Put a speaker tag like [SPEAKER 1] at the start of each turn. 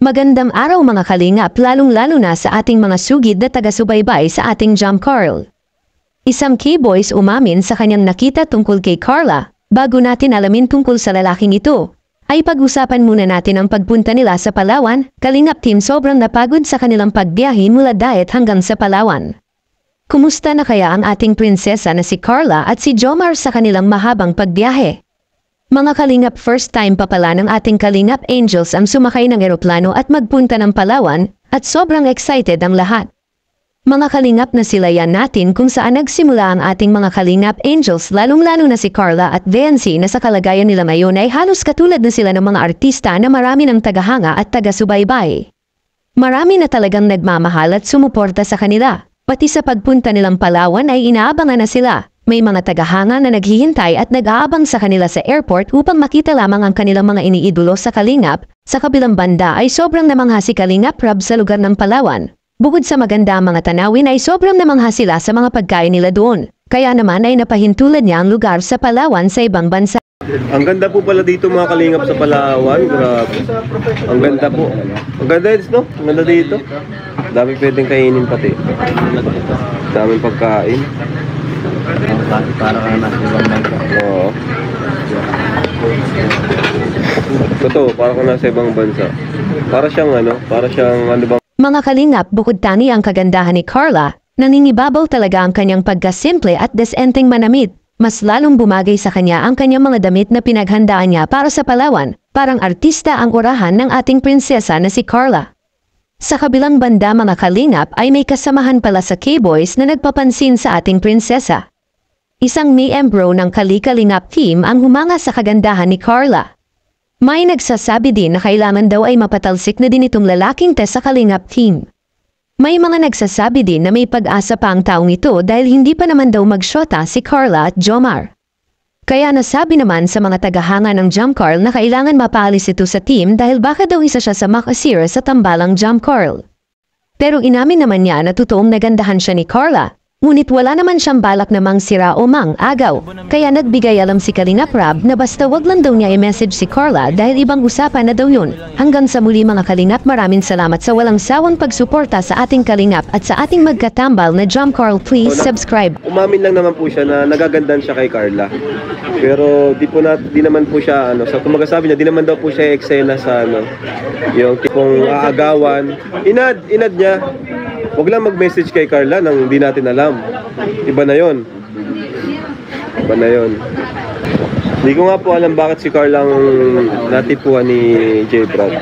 [SPEAKER 1] Magandang araw mga kalingap, lalong-lalo na sa ating mga sugid na taga-subaybay sa ating Jam Carl. Isang K-boys umamin sa kanyang nakita tungkol kay Carla. Bago natin alamin tungkol sa lalaking ito, ay pag-usapan muna natin ang pagpunta nila sa Palawan. Kalingap team, sobrang napagod sa kanilang pagbiyahe mula Daet hanggang sa Palawan. Kumusta na kaya ang ating prinsesa na si Carla at si Jomar sa kanilang mahabang pagbiyahe? Mga kalingap, first time pa pala ng ating kalingap angels ang sumakay ng eroplano at magpunta ng Palawan at sobrang excited ang lahat. Mga kalingap, na sila yan natin kung saan nagsimula ang ating mga kalingap angels, lalong-lalo na si Carla at Vency na sa kalagayan nila ngayon ay halos katulad na sila ng mga artista na marami ng tagahanga at taga-subaybay. Marami na talagang nagmamahal at sumuporta sa kanila, pati sa pagpunta nilang Palawan ay inaabangan na sila. May mga tagahanga na naghihintay at nag-aabang sa kanila sa airport upang makita lamang ang kanilang mga iniidolo sa kalingap. Sa kabilang banda ay sobrang namangha si Kalingap Rob sa lugar ng Palawan. Bukod sa maganda ang mga tanawin ay sobrang namangha sila sa mga pagkain nila doon. Kaya naman ay napahintulad niya ang lugar sa Palawan sa ibang bansa.
[SPEAKER 2] Ang ganda po pala dito mga kalingap sa Palawan. Grabe. Ang ganda po. Ang ganda no? Ang ganda dito. Dami pwedeng kainin pati. Daming pagkain.
[SPEAKER 3] Para ka na ibang bansa.
[SPEAKER 2] Oo. Totoo, para ka nasa ibang bansa. Para siyang ano bang...
[SPEAKER 1] Mga kalingap, bukod tani ang kagandahan ni Carla, nangingibabaw talaga ang kanyang pagkasimple at desenteng manamit. Mas lalong bumagay sa kanya ang kanyang mga damit na pinaghandaan niya para sa Palawan. Parang artista ang orahan ng ating prinsesa na si Carla. Sa kabilang banda mga kalingap ay may kasamahan pala sa K-boys na nagpapansin sa ating prinsesa. Isang miyembro ng Kalingap team ang humanga sa kagandahan ni Carla. May nagsasabi din na kailangan daw ay mapatalsik na din itong lalaking sa Kalingap team. May mga nagsasabi din na may pag-asa pa ang taong ito dahil hindi pa naman daw magsyota si Carla at Jomar. Kaya nasabi naman sa mga tagahanga ng Jam Carl na kailangan mapaalis ito sa team dahil baka daw isa siya sa makasira sa tambalang Jam Carl. Pero inamin naman niya na totoong nagandahan siya ni Carla. Ngunit wala naman siyang balak na mangsira o mang-agaw, kaya nagbigay alam si Kalingap Rob na basta wag lang daw niya i-message si Carla dahil ibang usapan na daw yun. Hanggang sa muli mga kalingap, maraming salamat sa walang sawang pagsuporta sa ating kalingap at sa ating magkatambal na Jam Carl. Please subscribe.
[SPEAKER 2] Umamin lang naman po siya na nagagandahan siya kay Carla. Pero di naman po siya sa kumagasabi niya, di naman daw po siya eksena sa yung tipong aagawan. Inad niya. Huwag lang mag-message kay Carla nang hindi natin alam. Iba na yon. Iba na yon. Hindi ko nga po alam bakit si Carla ang natipuan ni J. Brad.